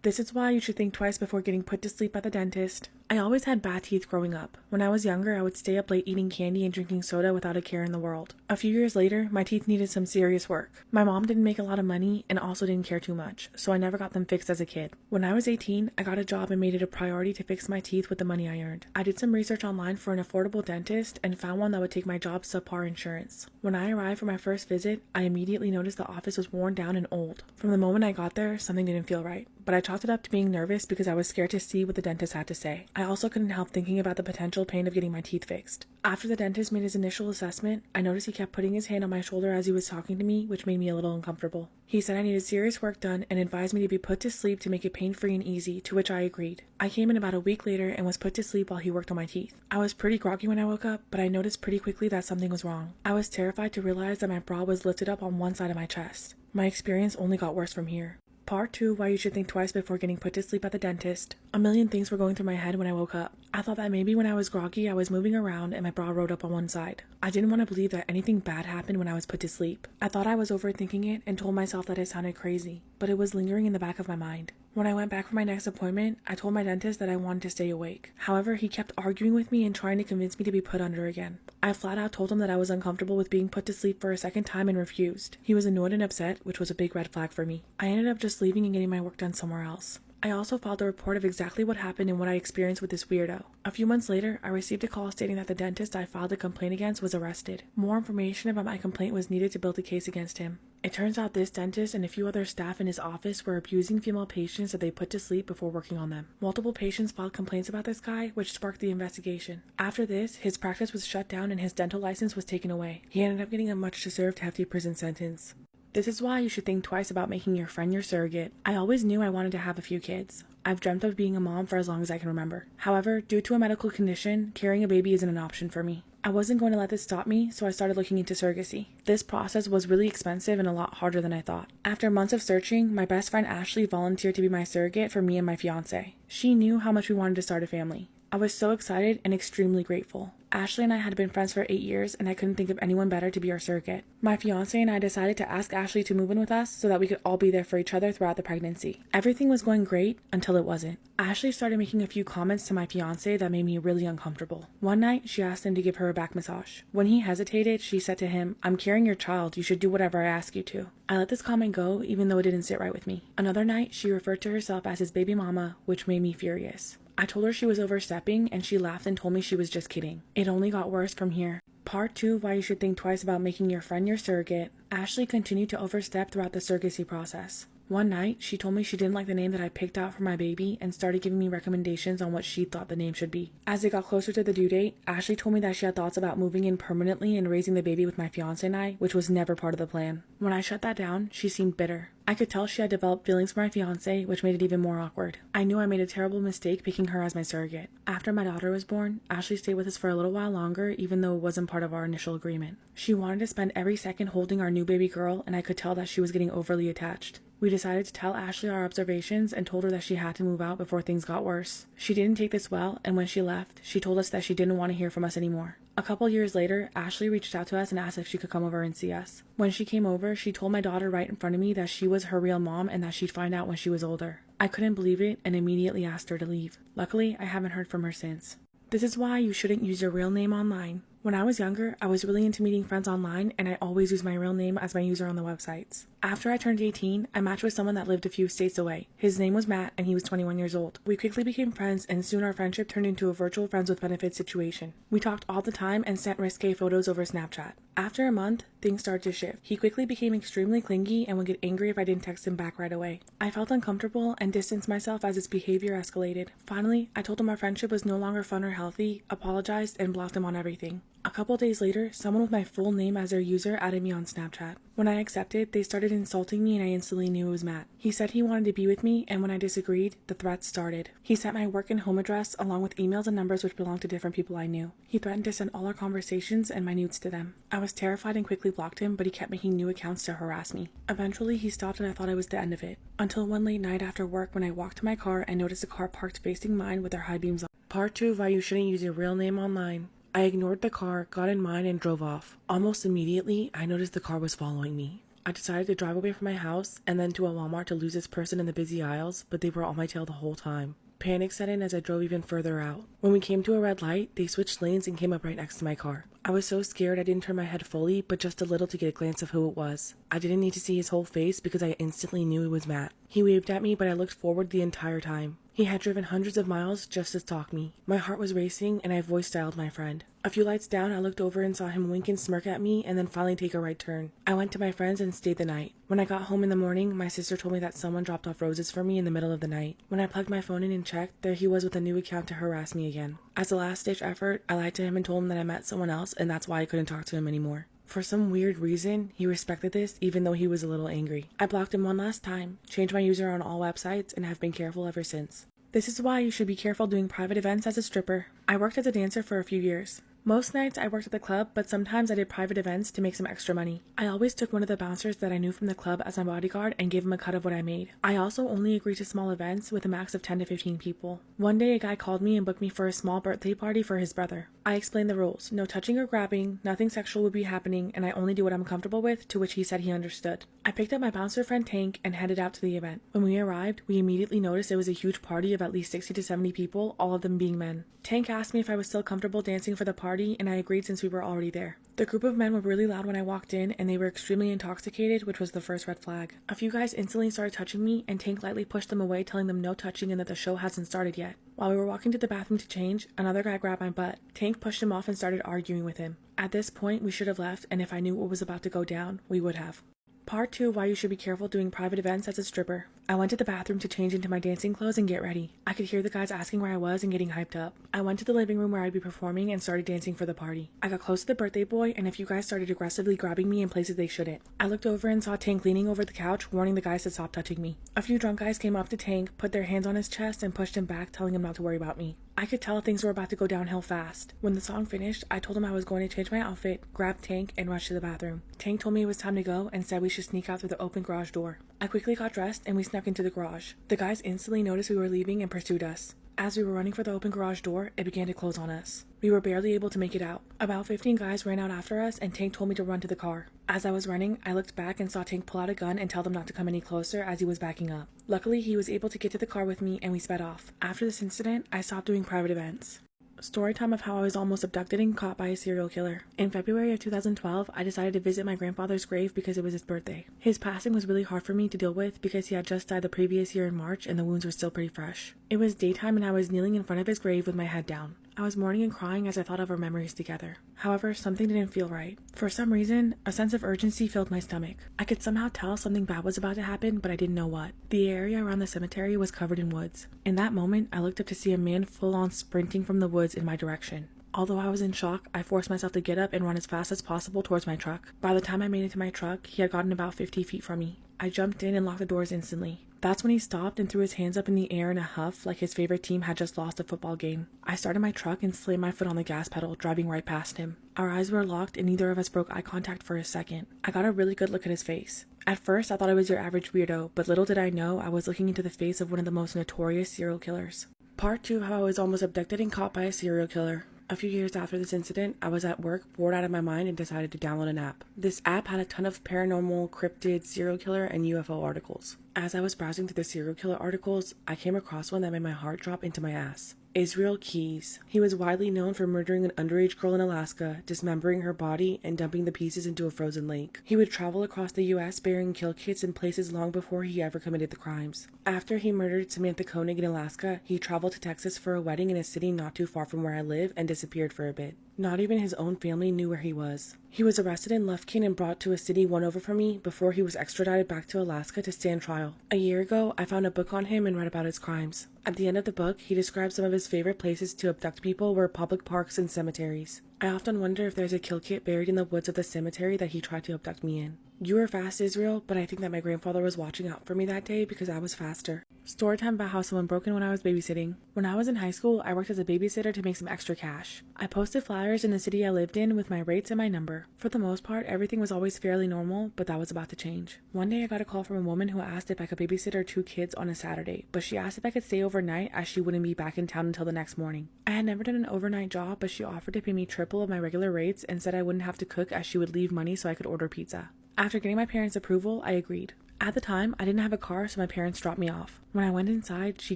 This is why you should think twice before getting put to sleep at the dentist. I always had bad teeth growing up. When I was younger, I would stay up late eating candy and drinking soda without a care in the world. A few years later, my teeth needed some serious work. My mom didn't make a lot of money and also didn't care too much, so I never got them fixed as a kid. When I was 18, I got a job and made it a priority to fix my teeth with the money I earned. I did some research online for an affordable dentist and found one that would take my job subpar insurance. When I arrived for my first visit, I immediately noticed the office was worn down and old. From the moment I got there, something didn't feel right. But I chalked it up to being nervous because I was scared to see what the dentist had to say. I also couldn't help thinking about the potential pain of getting my teeth fixed. After the dentist made his initial assessment, I noticed he kept putting his hand on my shoulder as he was talking to me, which made me a little uncomfortable. He said I needed serious work done and advised me to be put to sleep to make it pain-free and easy, to which I agreed. I came in about a week later and was put to sleep while he worked on my teeth. I was pretty groggy when I woke up, but I noticed pretty quickly that something was wrong. I was terrified to realize that my bra was lifted up on one side of my chest. My experience only got worse from here. Part 2, why you should think twice before getting put to sleep at the dentist. A million things were going through my head when I woke up. I thought that maybe when I was groggy, I was moving around and my bra rode up on one side. I didn't want to believe that anything bad happened when I was put to sleep. I thought I was overthinking it and told myself that it sounded crazy, but it was lingering in the back of my mind. When I went back for my next appointment, I told my dentist that I wanted to stay awake. However, he kept arguing with me and trying to convince me to be put under again. I flat out told him that I was uncomfortable with being put to sleep for a second time and refused. He was annoyed and upset, which was a big red flag for me. I ended up just leaving and getting my work done somewhere else. I also filed a report of exactly what happened and what I experienced with this weirdo. A few months later, I received a call stating that the dentist I filed a complaint against was arrested. More information about my complaint was needed to build a case against him. It turns out this dentist and a few other staff in his office were abusing female patients that they put to sleep before working on them. Multiple patients filed complaints about this guy, which sparked the investigation. After this, his practice was shut down and his dental license was taken away. He ended up getting a much-deserved hefty prison sentence. This is why you should think twice about making your friend your surrogate. I always knew I wanted to have a few kids. I've dreamt of being a mom for as long as I can remember. However, due to a medical condition, carrying a baby isn't an option for me. I wasn't going to let this stop me, so I started looking into surrogacy. This process was really expensive and a lot harder than I thought. After months of searching, my best friend Ashley volunteered to be my surrogate for me and my fiance. She knew how much we wanted to start a family. I was so excited and extremely grateful. Ashley and I had been friends for 8 years and I couldn't think of anyone better to be our surrogate. My fiance and I decided to ask Ashley to move in with us so that we could all be there for each other throughout the pregnancy. Everything was going great until it wasn't. Ashley started making a few comments to my fiance that made me really uncomfortable. One night, she asked him to give her a back massage. When he hesitated, she said to him, "I'm carrying your child, you should do whatever I ask you to." I let this comment go even though it didn't sit right with me. Another night, she referred to herself as his baby mama, which made me furious. I told her she was overstepping and she laughed and told me she was just kidding. It only got worse from here. Part 2, why you should think twice about making your friend your surrogate. Ashley continued to overstep throughout the surrogacy process. One night, she told me she didn't like the name that I picked out for my baby and started giving me recommendations on what she thought the name should be. As it got closer to the due date, Ashley told me that she had thoughts about moving in permanently and raising the baby with my fiance and I, which was never part of the plan. When I shut that down, she seemed bitter. I could tell she had developed feelings for my fiance, which made it even more awkward. I knew I made a terrible mistake picking her as my surrogate. After my daughter was born, Ashley stayed with us for a little while longer, even though it wasn't part of our initial agreement. She wanted to spend every second holding our new baby girl, and I could tell that she was getting overly attached. We decided to tell Ashley our observations and told her that she had to move out before things got worse. She didn't take this well, and when she left, she told us that she didn't want to hear from us anymore. A couple years later, Ashley reached out to us and asked if she could come over and see us. When she came over, she told my daughter right in front of me that she was her real mom and that she'd find out when she was older. I couldn't believe it and immediately asked her to leave. Luckily, I haven't heard from her since. This is why you shouldn't use your real name online. When I was younger, I was really into meeting friends online and I always used my real name as my user on the websites. After I turned 18, I matched with someone that lived a few states away. His name was Matt and he was 21 years old. We quickly became friends and soon our friendship turned into a virtual friends with benefits situation. We talked all the time and sent risque photos over Snapchat. After a month, things started to shift. He quickly became extremely clingy and would get angry if I didn't text him back right away. I felt uncomfortable and distanced myself as his behavior escalated. Finally, I told him our friendship was no longer fun or healthy, apologized, and blocked him on everything. A couple days later, someone with my full name as their user added me on Snapchat. When I accepted, they started insulting me and I instantly knew it was Matt. He said he wanted to be with me, and when I disagreed, the threats started. He sent my work and home address along with emails and numbers which belonged to different people I knew. He threatened to send all our conversations and my nudes to them. I was terrified and quickly blocked him, but he kept making new accounts to harass me. Eventually, he stopped and I thought it was the end of it. Until one late night after work when I walked to my car and noticed a car parked facing mine with their high beams on. Part 2 of why you shouldn't use your real name online. I ignored the car, got in mine, and drove off. Almost immediately, I noticed the car was following me. I decided to drive away from my house and then to a Walmart to lose this person in the busy aisles, but they were on my tail the whole time. Panic set in as I drove even further out. When we came to a red light, they switched lanes and came up right next to my car. I was so scared I didn't turn my head fully, but just a little to get a glance of who it was. I didn't need to see his whole face because I instantly knew it was Matt. He waved at me, but I looked forward the entire time. He had driven hundreds of miles just to stalk me. My heart was racing and I voice dialed my friend. A few lights down, I looked over and saw him wink and smirk at me and then finally take a right turn. I went to my friends and stayed the night. When I got home in the morning, my sister told me that someone dropped off roses for me in the middle of the night. When I plugged my phone in and checked, there he was with a new account to harass me again. As a last-ditch effort, I lied to him and told him that I met someone else and that's why I couldn't talk to him anymore. For some weird reason, he respected this even though he was a little angry. I blocked him one last time, changed my user on all websites, and have been careful ever since. This is why you should be careful doing private events as a stripper. I worked as a dancer for a few years. Most nights I worked at the club, but sometimes I did private events to make some extra money. I always took one of the bouncers that I knew from the club as my bodyguard and gave him a cut of what I made. I also only agreed to small events with a max of 10 to 15 people. One day a guy called me and booked me for a small birthday party for his brother. I explained the rules. No touching or grabbing, nothing sexual would be happening, and I only do what I'm comfortable with, to which he said he understood. I picked up my bouncer friend Tank and headed out to the event. When we arrived, we immediately noticed it was a huge party of at least 60 to 70 people, all of them being men. Tank asked me if I was still comfortable dancing for the party, and I agreed since we were already there. The group of men were really loud when I walked in, and they were extremely intoxicated, which was the first red flag. A few guys instantly started touching me, and Tank lightly pushed them away, telling them no touching and that the show hasn't started yet. While we were walking to the bathroom to change, another guy grabbed my butt. Tank pushed him off and started arguing with him. At this point, we should have left, and if I knew what was about to go down, we would have. Part 2 of why you should be careful doing private events as a stripper. I went to the bathroom to change into my dancing clothes and get ready. I could hear the guys asking where I was and getting hyped up. I went to the living room where I'd be performing and started dancing for the party. I got close to the birthday boy and a few guys started aggressively grabbing me in places they shouldn't. I looked over and saw Tank leaning over the couch, warning the guys to stop touching me. A few drunk guys came up to Tank, put their hands on his chest and pushed him back, telling him not to worry about me. I could tell things were about to go downhill fast. When the song finished, I told him I was going to change my outfit, grab Tank, and rush to the bathroom. Tank told me it was time to go and said we should sneak out through the open garage door. I quickly got dressed and we snuck into the garage. The guys instantly noticed we were leaving and pursued us. As we were running for the open garage door, it began to close on us. We were barely able to make it out. About 15 guys ran out after us and Tank told me to run to the car. As I was running, I looked back and saw Tank pull out a gun and tell them not to come any closer as he was backing up. Luckily, he was able to get to the car with me and we sped off. After this incident, I stopped doing private events. Story time of how I was almost abducted and caught by a serial killer. In February of 2012, I decided to visit my grandfather's grave because it was his birthday. His passing was really hard for me to deal with because he had just died the previous year in March and the wounds were still pretty fresh. It was daytime and I was kneeling in front of his grave with my head down. I was mourning and crying as I thought of our memories together. However, something didn't feel right. For some reason, a sense of urgency filled my stomach. I could somehow tell something bad was about to happen, but I didn't know what. The area around the cemetery was covered in woods. In that moment, I looked up to see a man full-on sprinting from the woods in my direction. Although I was in shock, I forced myself to get up and run as fast as possible towards my truck. By the time I made it to my truck, he had gotten about 50 feet from me. I jumped in and locked the doors instantly. That's when he stopped and threw his hands up in the air in a huff like his favorite team had just lost a football game. I started my truck and slammed my foot on the gas pedal, driving right past him. Our eyes were locked and neither of us broke eye contact for a second. I got a really good look at his face. At first, I thought I was your average weirdo, but little did I know I was looking into the face of one of the most notorious serial killers. Part 2 of how I was almost abducted and caught by a serial killer. A few years after this incident, I was at work, bored out of my mind, and decided to download an app. This app had a ton of paranormal, cryptid, serial killer, and UFO articles. As I was browsing through the serial killer articles, I came across one that made my heart drop into my ass. Israel Keyes. He was widely known for murdering an underage girl in Alaska, dismembering her body, and dumping the pieces into a frozen lake. He would travel across the U.S. burying kill kits in places long before he ever committed the crimes. After he murdered Samantha Koenig in Alaska, he traveled to Texas for a wedding in a city not too far from where I live and disappeared for a bit. Not even his own family knew where he was. He was arrested in Lufkin and brought to a city one over from me before he was extradited back to Alaska to stand trial. A year ago, I found a book on him and read about his crimes. At the end of the book, he described some of his favorite places to abduct people were public parks and cemeteries. I often wonder if there's a kill kit buried in the woods of the cemetery that he tried to abduct me in. You were fast, Israel, but I think that my grandfather was watching out for me that day because I was faster. Storytime about how someone broke in when I was babysitting. When I was in high school, I worked as a babysitter to make some extra cash. I posted flyers in the city I lived in with my rates and my number. For the most part, everything was always fairly normal, but that was about to change. One day I got a call from a woman who asked if I could babysit her 2 kids on a Saturday, but she asked if I could stay overnight as she wouldn't be back in town until the next morning. I had never done an overnight job, but she offered to pay me triple of my regular rates and said I wouldn't have to cook as she would leave money so I could order pizza. After getting my parents' approval, I agreed. At the time, I didn't have a car, so my parents dropped me off. When I went inside, she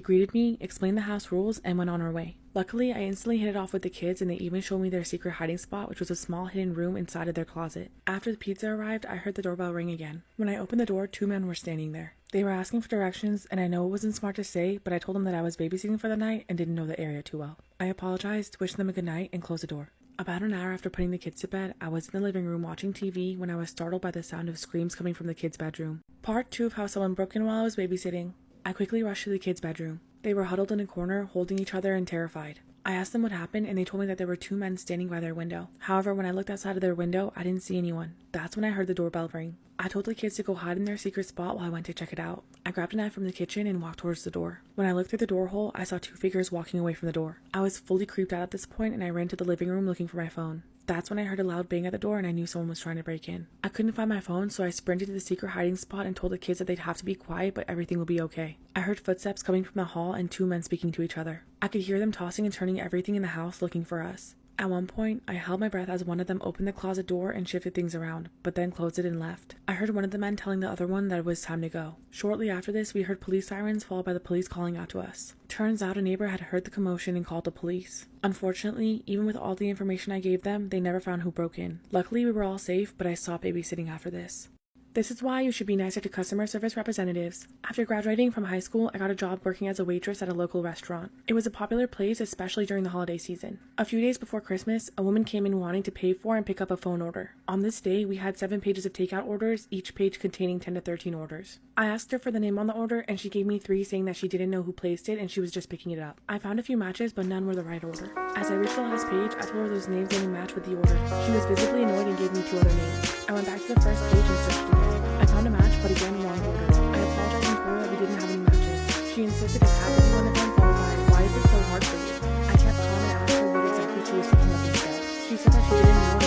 greeted me, explained the house rules, and went on her way. Luckily, I instantly hit it off with the kids, and they even showed me their secret hiding spot, which was a small hidden room inside of their closet. After the pizza arrived, I heard the doorbell ring again. When I opened the door, 2 men were standing there. They were asking for directions, and I know it wasn't smart to say, but I told them that I was babysitting for the night and didn't know the area too well. I apologized, wished them a good night, and closed the door. About an hour after putting the kids to bed, I was in the living room watching TV when I was startled by the sound of screams coming from the kids' bedroom. Part 2 of how someone broke in while I was babysitting. I quickly rushed to the kids' bedroom. They were huddled in a corner, holding each other and terrified. I asked them what happened, and they told me that there were 2 men standing by their window. However, when I looked outside of their window, I didn't see anyone. That's when I heard the doorbell ring. I told the kids to go hide in their secret spot while I went to check it out. I grabbed a knife from the kitchen and walked towards the door. When I looked through the door hole, I saw 2 figures walking away from the door. I was fully creeped out at this point, and I ran to the living room looking for my phone. That's when I heard a loud bang at the door and I knew someone was trying to break in. I couldn't find my phone, so I sprinted to the secret hiding spot and told the kids that they'd have to be quiet, but everything would be okay. I heard footsteps coming from the hall and 2 men speaking to each other. I could hear them tossing and turning everything in the house looking for us. At one point, I held my breath as one of them opened the closet door and shifted things around, but then closed it and left. I heard one of the men telling the other one that it was time to go. Shortly after this, we heard police sirens followed by the police calling out to us. Turns out a neighbor had heard the commotion and called the police. Unfortunately, even with all the information I gave them, they never found who broke in. Luckily, we were all safe, but I stopped babysitting after this. This is why you should be nicer to customer service representatives. After graduating from high school, I got a job working as a waitress at a local restaurant. It was a popular place, especially during the holiday season. A few days before Christmas, a woman came in wanting to pay for and pick up a phone order. On this day, we had 7 pages of takeout orders, each page containing 10 to 13 orders. I asked her for the name on the order, and she gave me 3, saying that she didn't know who placed it and she was just picking it up. I found a few matches, but none were the right order. As I reached the last page, I told her those names didn't match with the order. She was visibly annoyed and gave me 2 other names. I went back to the first page and searched again. I found a match, but again, wrong order. I apologized and told her that we didn't have any matches. She insisted it had to be one of them, followed by, "Why is this so hard for you?" I kept calm and asked her what exactly she was picking up instead. She said that she didn't know